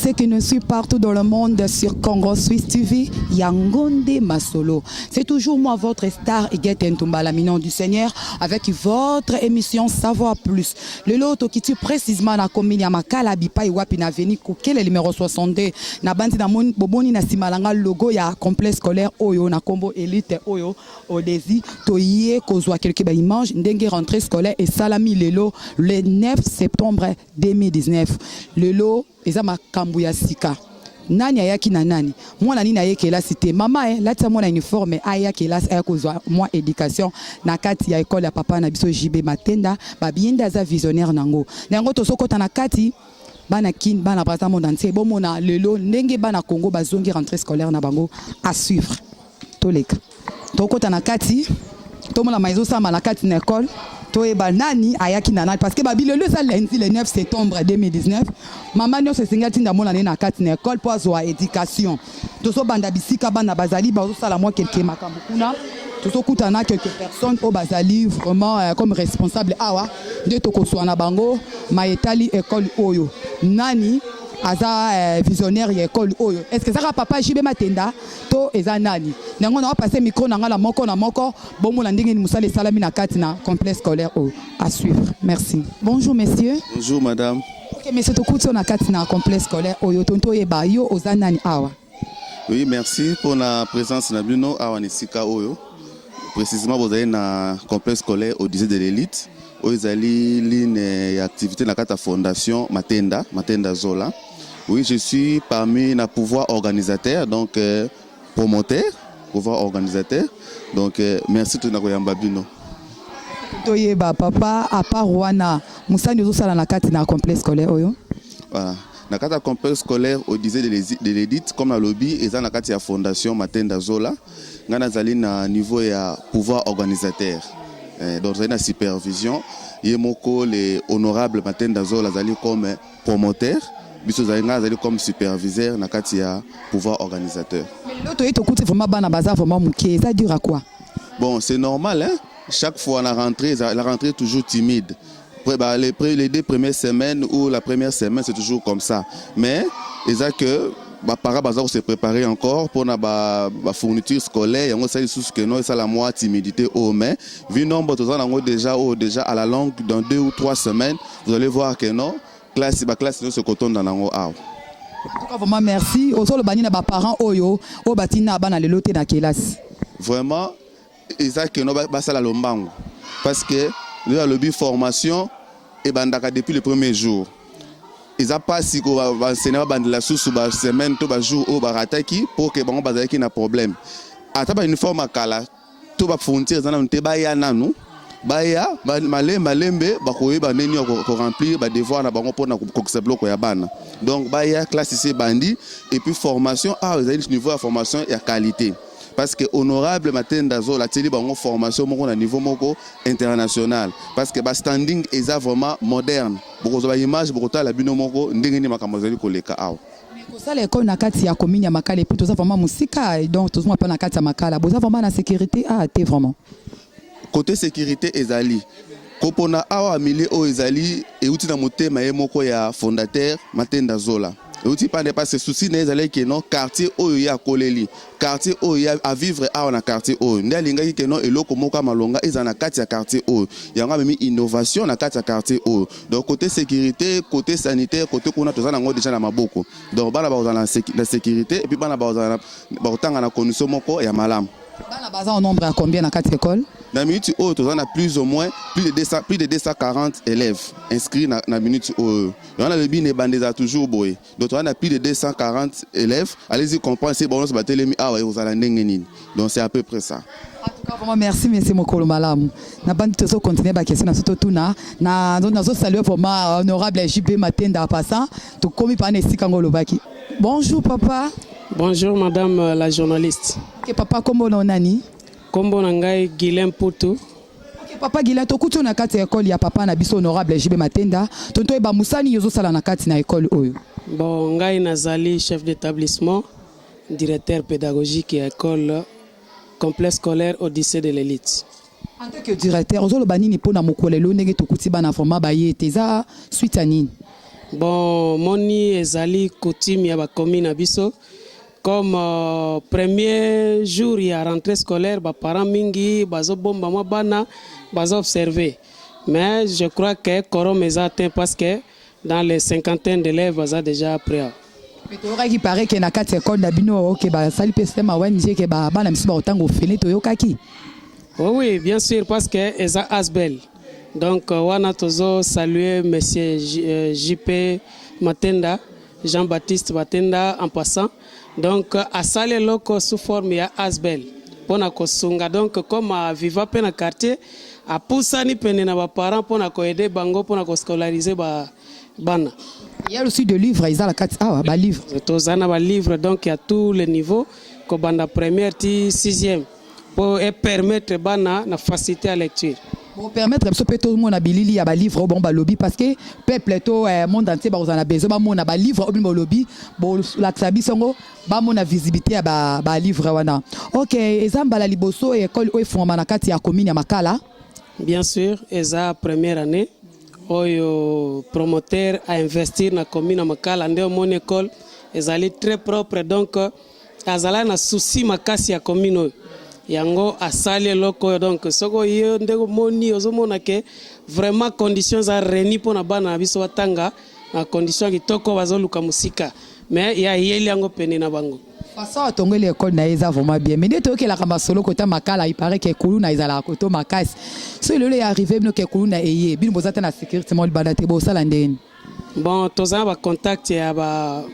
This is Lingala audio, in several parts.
ceux qui nous suivent partout dans le monde sur Congo Suisse TV, Yangonde Masolo. C'est toujours moi, votre star, Iguette Ntumba, la minante du Seigneur, avec votre émission Savoir Plus. Le lot qui tue précisément la commune Yamakala, Bipa, Iwapi, Naveni, Kouké, le numéro 62, na bandi na Boboni, na Simalanga, logo, ya complexe scolaire, Oyo, na Combo Elite, Oyo, Odesi, Toye, Kozwa, quelques images, Ndenge rentrée scolaire et Salami Lelo, le 9 septembre 2019. Le lot, Ezama Kambuya Sika. Nani ayaki na nani mwana nini ayeke la cité mama latia mwana uniforme ayaki la akozwa moi éducation na kati ya école ya papa na biso JB Matenda babienda za visionnaire nango to sokota na kati bana kin bana brasa monde entier bomona lelo ndenge bana Congo bazongi rentrée scolaire na bango à suivre toleka tokota na kati tomona maizo sama na kati na école toyeba nani ayaki na nani parce que babilo le ça lundi le 9 septembre 2019 maman nyo se singa tinda mona na kati na école pour avoir éducation toso banda bisika bana bazali bazo sala moi quelques makambo kuna toso kutana quelques personnes au bazali vraiment comme responsable awa de tokoswa na bango maetali école oyo nani aza visionnaire ya école oyo est-ce que ça papa JB Matenda to eza nani nango na passer micro na ngala moko na moko bomona ndenge ni musale salami na kati na complexe scolaire oyo à suivre merci bonjour messieurs bonjour madame OK monsieur to kuto na kati na complexe scolaire oyo tonto yeba yo oza nani awa oui merci pour la présence na bino awa ni sika oyo précisément vous avez na complexe scolaire au 10 de l'élite oyo ezali ligne ya activité na kata fondation Matenda Zola. Oui, je suis parmi les pouvoirs organisateurs, donc promoteur, pouvoir organisateur. Donc merci tout nakoyamba bino. Toyeba papa à part wana musani uzosala na kati na complexe scolaire oyo. Voilà. Na kati complexe scolaire au disait de l'élite comme la lobby et na kati ya fondation Matenda Zola. Ngana zali na niveau ya pouvoir organisateur. Donc zali na supervision. Yemoko les honorables Matenda Zola zali comme promoteur. Biso zali comme superviseur na kati ya pouvoir organisateur. Mais l'autre est au côté vraiment bana bazar vraiment muké, ça dure à quoi? Bon, c'est normal hein. Chaque fois la rentrée est toujours timide. Les 2 premières semaines ou la première semaine c'est toujours comme ça. Mais c'est que para bazar se préparer encore pour na ba fourniture scolaire, yango ça sous que non ça la moi timidité au mais vu nombre de gens déjà à la longue dans 2 ou 3 semaines, vous allez voir que non classe nous se cotonne dans nango aw. En tout cas vraiment merci. Au solo bani na ba parents oyo o batina bana le loté na classe. Vraiment exact que no ba sala lombango parce que le lobby formation et bandaka depuis le premier jour. Ils a pas si ko ba enseigner bande la sous ba semaine to ba jour au barataki pour que bango bazaki na problème. Ata ba uniforme akala to ba frontière zana nte ba ya nanu baya malembe bakoye baneni ko remplir ba devoir na bango pona ko bloc ya bana donc baya classe ici bandi et puis formation vous avez niveau de formation et qualité parce que honorable Matenda Zola teli bango formation moko na niveau moko international parce que ba standing est vraiment moderne beaucoup ba image beaucoup la bino moko ndenge ni makambo zali koleka aw ça l'école na kati ya commune ya Makala et puis tout ça vraiment musika donc tout ça pas na kati ya Makala boza vraiment la sécurité t'es vraiment côté sécurité ezali kopona awa mili o ezali et outi na motema ye moko ya fondateur Matenda Zola et outi pas se souci na ezali que non quartier oyo ya koleli quartier oyo à vivre awa na quartier oyo ndalinga ki que non eloko moko malonga eza na kati ya quartier oyo yanga memi innovation na kati ya quartier oyo donc côté sécurité côté sanitaire côté kuna tozana ngo déjà na maboko donc bana ba la sécurité et puis bana ba otanga na condition moko ya malamu. Bana baza en nombre à combien dans 4 écoles? Dans minute où on a plus ou moins plus de 240 élèves inscrits dans minute où on a le bin et bandés à toujours boy. Donc on a plus de 240 élèves. Allez-y comprendre c'est bon se battre les vous allez donc c'est à peu près ça. En tout cas vraiment merci monsieur Mokolo Malamu. Na bandi tozo continuer ba question na soto tuna na zo saluer vraiment honorable JB Matenda passant to komi pa na esika ngolo baki. Bonjour papa. Bonjour madame la journaliste. OK papa kombo na nani? Kombo na ngai Guilhem Poutou. OK papa Guilhem to kutu na kati école ya papa na biso honorable JB Matenda. Tonto eba musani yozo sala na kati na école oyo. Bon ngai nazali chef d'établissement, directeur pédagogique à école complexe scolaire Odyssée de l'élite. En tant que directeur ozolo banini pona mokolelo ndenge to kuti bana forma ba yete za suite à nini? Bon, moni ezali coutume ya ba commune na biso. Comme premier jour il y a rentrée scolaire, ba parents mingi bazo bomba mwa bana bazo observer. Mais je crois que Korom est atteint parce que dans les cinquantaines d'élèves baza déjà prêt. Mais tu qui paraît que na kati école na bino OK ba sali pese ma wanje que ba bana misu ba otango fini to yokaki. Oui, bien sûr parce que eza asbel. Donc wana tozo saluer monsieur JP Matenda, Jean-Baptiste Matenda en passant. Donc à saler loko sous forme ya asbel. Pona kosunga donc comme à viva pe na quartier a poussani pene na ba parents pona ko aider bango pona ko scolariser ba bana. Il y a aussi des livres, ils ont la carte ba livre. Tozana ba livre donc il y a tous les niveaux ko banda première ti 6e pour permettre bana na faciliter la lecture. Pour permettre tout le monde à bilili à livre bon lobby parce que peuple tout monde entier ba a besoin ba mon ba livre au lobby bon la tsabi songo ba mon visibilité ba livre wana. OK, ezamba la liboso et école o fond na kati ya commune ya Makala. Bien sûr, eza première année oyo promoteur à investir na commune ya Makala ndio mon école ezali très propre donc azala na souci makasi ya commune yango asali loko donc soko yo ndeko moni ozomona ke vraiment conditions a réuni pona bana biso watanga na condition kitoko bazoluka musika mais ya yeli yango pene na bango façon tongo l'école na eza vraiment bien mais dès que la kamasolo kota Makala il paraît que kulu na izala koto makasi so le est arrivé bino ke kulu na eye bino bozata na sécurité mo libana te bo sala ndeni. Bon toza ba contact ya ba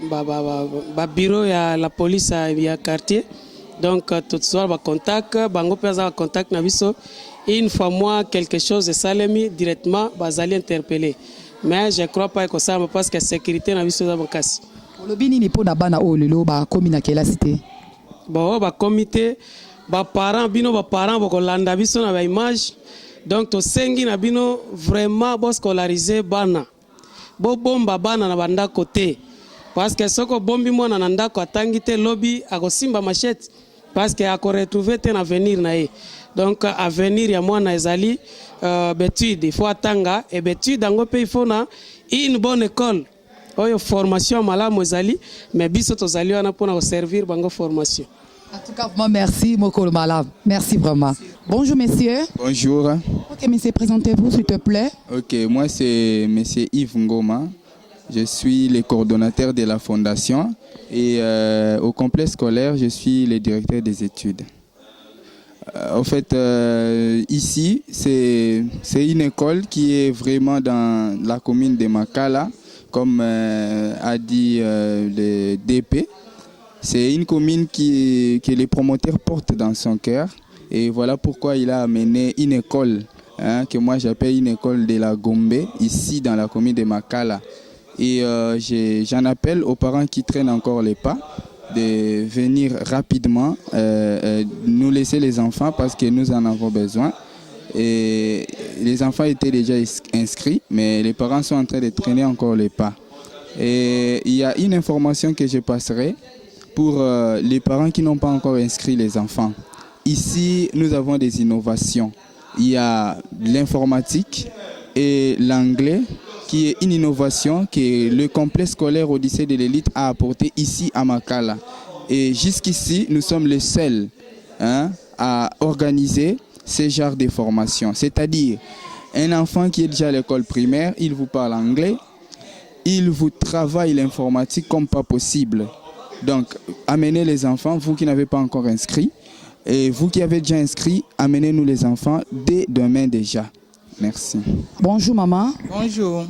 bureau ya la police ya quartier. Donc tout soir va contact bango pesa contact na biso une fois moi quelque chose de salemi directement bazali interpeller mais je crois pas que ça parce que sécurité na biso za bakasi lobini ni pona bana o lelo ba commune na kela cité bon ba comité ba parents bino ba parents boko landa biso na ba image donc to sengi na bino vraiment bo scolariser bana bo bomba bana na banda côté parce que soko bombi mwana na ndako atangi te lobby akosimba machette parce que a retrouver un avenir nae donc avenir ya mwana ezali betude il faut atanga et betude dango pe il faut na une bonne école oyo formation malamu ezali mais biso tozali wana pona servir bango formation. En tout cas vraiment merci mokolo malam merci vraiment. Bonjour messieurs. Bonjour. OK monsieur, présentez-vous s'il te plaît. OK, moi c'est monsieur Yves Ngoma. Je suis le coordonnateur de la fondation et au complexe scolaire, je suis le directeur des études. En fait, ici, c'est une école qui est vraiment dans la commune de Makala, comme a dit le DP. C'est une commune que les promoteurs portent dans son cœur et voilà pourquoi il a amené une école, que moi j'appelle une école de la Gombe, ici dans la commune de Makala. Et j'en appelle aux parents qui traînent encore les pas de venir rapidement nous laisser les enfants parce que nous en avons besoin. Et les enfants étaient déjà inscrits, mais les parents sont en train de traîner encore les pas. Et il y a une information que je passerai pour les parents qui n'ont pas encore inscrit les enfants. Ici, nous avons des innovations. Il y a l'informatique et l'anglais, qui est une innovation que le complexe scolaire Odyssée de l'élite a apporté ici à Makala. Et jusqu'ici, nous sommes les seuls à organiser ce genre de formation. C'est-à-dire, un enfant qui est déjà à l'école primaire, il vous parle anglais, il vous travaille l'informatique comme pas possible. Donc, amenez les enfants, vous qui n'avez pas encore inscrit, et vous qui avez déjà inscrit, amenez-nous les enfants dès demain déjà. Merci. Bonjour maman. Bonjour.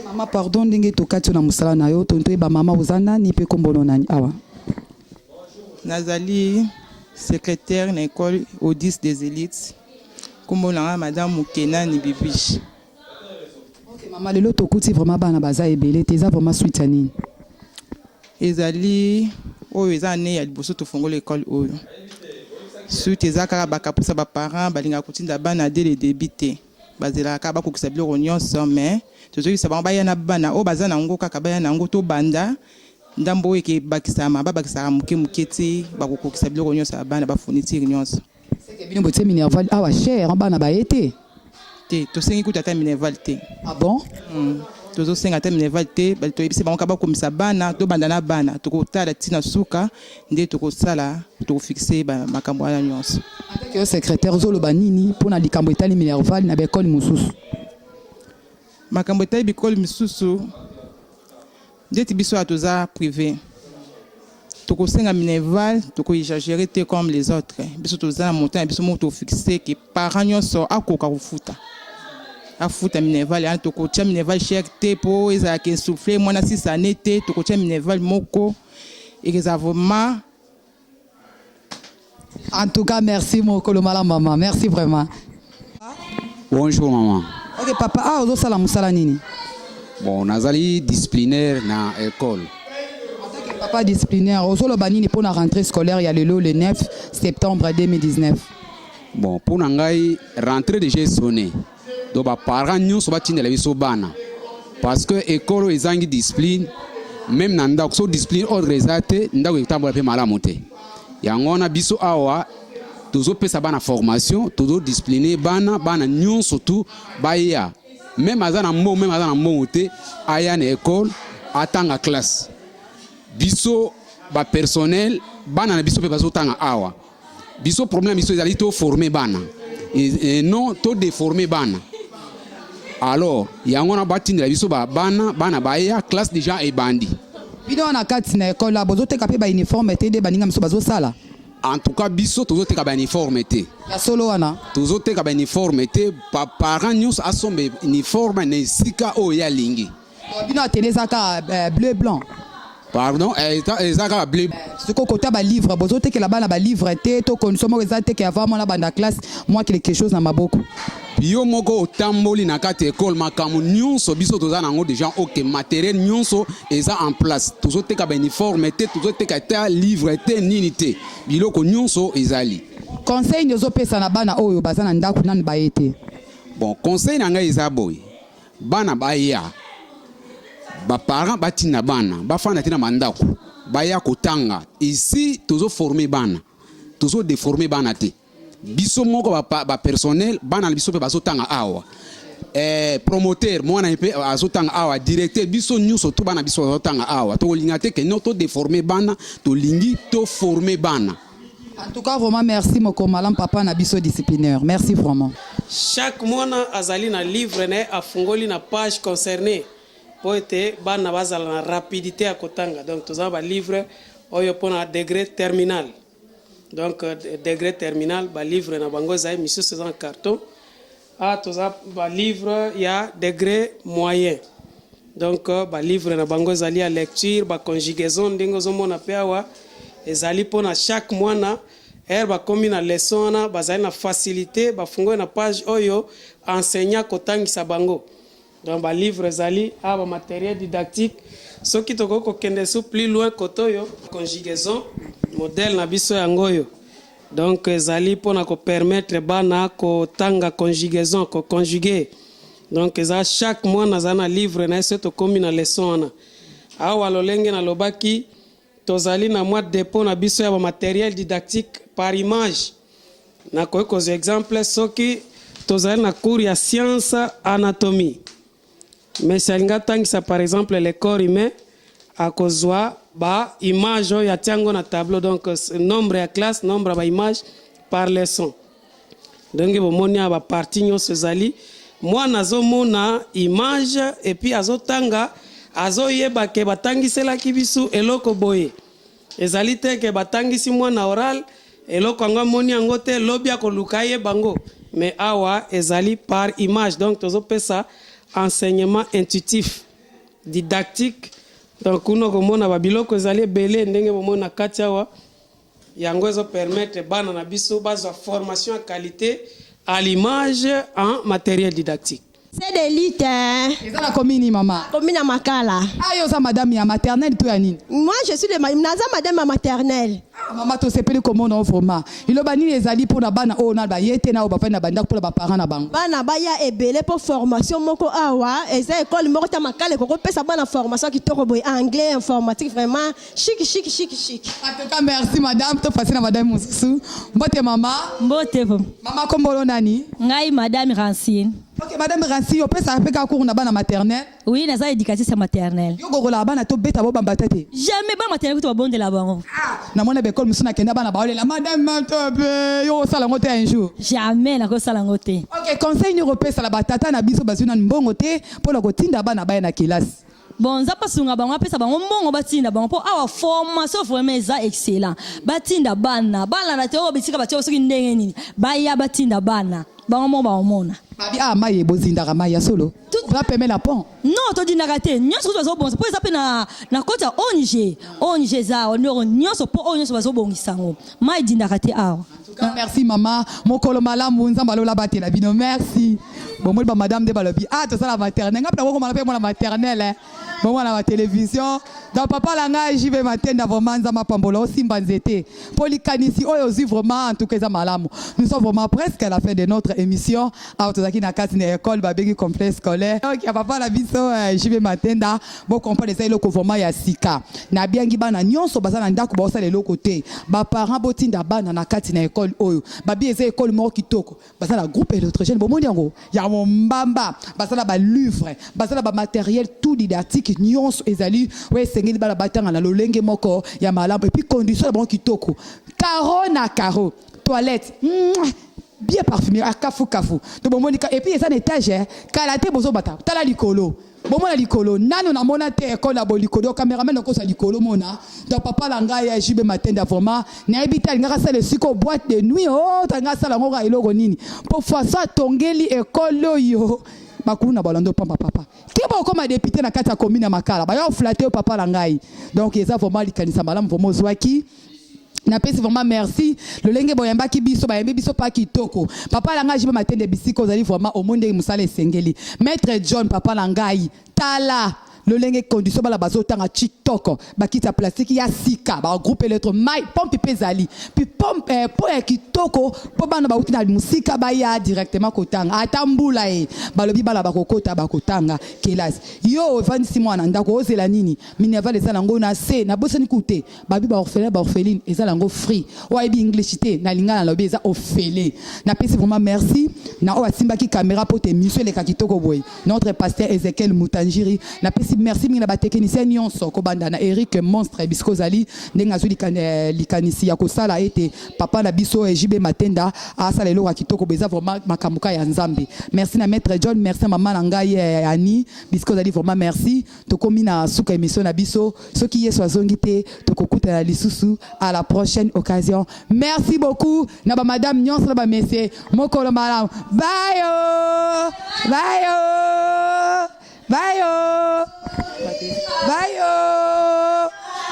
Maman pardon ndenge tokati na musala na yo tonto ba mama uzana ni pe kombono nani awa. Nazali secrétaire na école Odyssée des élites. Kombono madame Mukena ni bibiche. OK maman lelo tokuti vraiment bana baza ebele teza vraiment suite nini. Ezali oyo eza ne ya liboso to fongola école oyo. Suite ezaka bakapusa ba parents balinga kutinda bana dès le début te. Bazela ka ba kokisa biloko nyonso mais tozoki sabanga baya na bana o bazana ngo kaka baya na ngo to banda ndambo eke bakisama ba bakisama muke muketi ba kokisa biloko nyonso bana ba fourniture nyonso. C'est que bino bote minerval awa cher bana ba été. Te to sengi kutata minerval te. Ah bon? tozosenga te minerval te toyebisi bango kaba komisa bana tobanda na bana tokotala ntina suka nde tokosala tokofixe makambo wana nyonso. Avec le secrétaire ozoloba nini mpona likambo etali minerval na bekole mosusu? Makambo etali bikole misusu ndeti biso ya toza privé tokosenga minerval tokoexagere te comme les autres. Biso toza na montagne biso mo tofixe ke parent nyonso akoka kofuta afuta minerval yani tokotia minerval cher te po ezalaka essoufflé mwana 6 années te tokotia minerval moko eza vraiment. En tout cas, merci mokolo mala maman, merci vraiment. Bonjour maman. Ok papa, ozosala musala nini? Bon, nazali disciplinaire na école. Papa disciplinaire, ozoloba nini pour la rentrée scolaire ya lelo le 9 septembre 2019? Bon, pour ngai rentrée déjà sonné. Donc ba parents nyonso batindela biso bana. Parce que école ezangi discipline, même na ndako so discipline ordre ezate ndako etambola pe malamu te. Yango na biso awa tozo pesa bana formation, tozo discipliner bana nyonso tout baya. Même azana mo te aya na école atanga classe. Biso ba personnel bana na biso pe bazo tanga awa. Biso problème biso ezali to former bana. Et non to déformer bana. Alors, yango na batindela biso bana baya classe déjà et bandi. Bino na kati na école la bozo teka pe ba uniforme te de baninga miso bazo sala. En tout cas biso tozo teka ba uniforme te. Ya solo wana. Tozo teka ba uniforme te parents nyonso asombe uniforme na sika o ya lingi. Bino ateleza ka bleu blanc. Pardon, ezaka bleu. Siko kota ba livre bozo teka la bana ba livre te to konsomo ezate ke avant na banda classe moi quelque chose na maboko. Yo moko otamboli na kati école makamu nyonso biso toza nango déjà OK matériel nyonso eza en place tozo teka ba uniforme te tozo teka ta livre te nini te biloko nyonso ezali. Conseil nyozo pesa na bana oyo bazana ndako nani ba été. Bon conseil na ngai eza boy bana baya ba parents batina bana bafana tina mandako baya kotanga ici tozo former bana tozo déformer bana te. Biso moko ba personnel bana biso pe bazotanga awa promoteur mwana pe azotanga awa directeur biso nyuso to bana biso bazotanga awa to linga te ke no to déformer bana to lingi to former bana. En tout cas vraiment merci moko malam papa na biso disciplinaire, merci vraiment. Chaque mwana azali na livre ne afungoli na page concernée pour ete bana bazala na rapidité à kotanga. Donc toza ba livre oyo pona degré terminal. Donc degré terminal ba livre na bango zai misu c'est en carton. Ah toza ba livre ya degré moyen. Donc ba livre na bango zali à lecture ba conjugaison ndingo zo mona pe awa ezali pona chaque mwana ba komi na leçon na bazali na facilité ba fungo na page oyo enseignant kotangisa bango. Donc ba livre zali a ba matériel didactique so ki toko ko kende sou plus loin kotoyo conjugaison modèle na biso yangoyo. Donc ezali pona ko permettre bana ko tanga conjugaison ko conjuguer. Donc eza chaque mois na livre na seto komi na leçon na awa lolenge na lobaki tozali na mois dépôt na biso ya ba matériel didactique par image na ko exemple soki tozali na cours ya science anatomie. Mais salinga tangisa par exemple le corps humain à kozwa ba image ya tiango na tableau donc nombre ya classe nombre ba image par leçon. Donc bo monia ba partie nyonso zali moi nazo mona image et puis azotanga azoyeba ke batangisela kibisu eloko boye ezali te ke batangisi mwana oral eloko ngo moni yango te lobia ko lukaye bango mais awa ezali par image donc tozo pesa enseignement intuitif didactique donc kuno komona ba biloko ezali belé ndenge bomona kati awa yango ezo permettre bana na biso bazwa formation à qualité à l'image en matériel didactique. C'est de l'élite. Eza la commune maman. Commune à Makala. Ah yo za madame ya maternelle to ya nini? Moi je suis naza madame à maternelle. Maman to sepeli comment on vraiment. Ilo bani ezali pour na bana o na ba yete na o ba fa na banda pour ba parents na bango. Bana ba ya ebele pour formation moko awa eza école moko ta Makala ko pesa bana formation qui to boy anglais informatique vraiment chic. En tout cas merci madame to facile na madame Mususu. Mbote maman. Mbote. Maman kombolo nani? Ngai madame Rancine. Ok, Madame Rancy, on peut s'appeler qu'à cours na maternelle. Oui, naza éducatrice maternelle. Yo go la bana to beta bo bamba tete. Jamais ba maternelle to bon de la bango. Na mona be kol musuna kenda bana ba la madame Mantobe yo sala ngote un jour. Jamais na ko sala ngote. Ok, conseil ni repère sala batata na biso bazuna mbongo te pour la kotinda bana ba na classe. Bon, ça passe sunga bango pesa bango mbongo batinda bango po awa formation vraiment eza excellent. Batinda bana na teo bitika bateo soki ndenge nini. Ba ya batinda bana. Bango mo ba omona. Babi maye bozinda ka maya solo. Va permettre la pont. Non, to dinaka te. Nyonso to zo bon. Po ezape na kota ONG za onoro nyonso po nyonso bazo bongisango. Mai dinaka te awa. Merci maman. Mokolo malamu nzamba lola batela bino. Merci. Bon moi madame de balobi. To ça la maternelle. Ngapela ko mala pe mo la maternelle. Bon moi la télévision. Dans papa langa JB matenda vraiment nzamba pambola osimba nzete. Polikanisi oyo zi vraiment en tout cas malamu. Nous sommes vraiment presque à la fin de notre émission. Tozaki na kati na école babeki complexe scolaire. Donc ya papa la biso JB matenda bo comprendre ça eloko vraiment ya sika. Na biangi bana nyonso bazana ndako ba osala eloko te. Ba parents botinda bana na kati na école oyo. Babi eza école moko kitoko. Bazana groupe électrogène bo moni yango. Ya mbamba, bazana ba livre, bazana ba matériel tout didactique nyonso ezali we sengeli bala batanga na lolenge moko ya malamu et puis condition bon kitoko. Caro na caro, toilette. Bien parfumé à kafu to bomonika et puis ça étage kalaté bozo bata tala likolo bomona likolo nano na mona te école la bolikolo cameraman ko sa likolo mona donc papa langa ya JB matenda vraiment na ebita ngaka ça le siko boîte de nuit tanga sala ngora iloko nini pour fois ça tongeli école yo bakuna balando pamba papa kiba koma député na kata commune makala ba yo flatter papa langai donc eza vraiment likanisa malamu vraiment zwaki. Na pesi vraiment merci le lenge boyamba ki biso bayembi biso pa kitoko papa langa jibe matende bisiko zali vraiment au monde musala esengeli maître John papa langai tala le lenge condition bala bazotanga TikTok bakita plastique ya sika ba groupe électro mai pompe pezali puis pompe po kitoko po bana ba utina musika ba ya directement kotanga atambula balobi bala bakokota bakotanga kelas yo vanisi mwana ndako ozela nini minerva les alango na se na bosani kute babi ba orpheline ezalango free wa ebi english te na lingana lobi eza ofele na pesi vraiment merci na o asimba ki caméra pour te monsieur le kakitoko boy notre pasteur Ezekiel Mutanjiri na pesi merci mingi na ba technicien nyonso ko banda na Eric Monstre Bisco Zali ndenga zuli likanisi ya kosala ete papa na biso JB matenda asala eloko kitoko beza vraiment makamuka ya nzambe merci na maître John merci maman na ngai Ani Bisco Zali vraiment merci to komi na suka émission na biso soki yeso azongi te to kokuta na lisusu à la prochaine occasion merci beaucoup na ba madame nyonso na ba messieurs mokolo malamu bye bye bye bye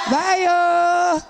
bye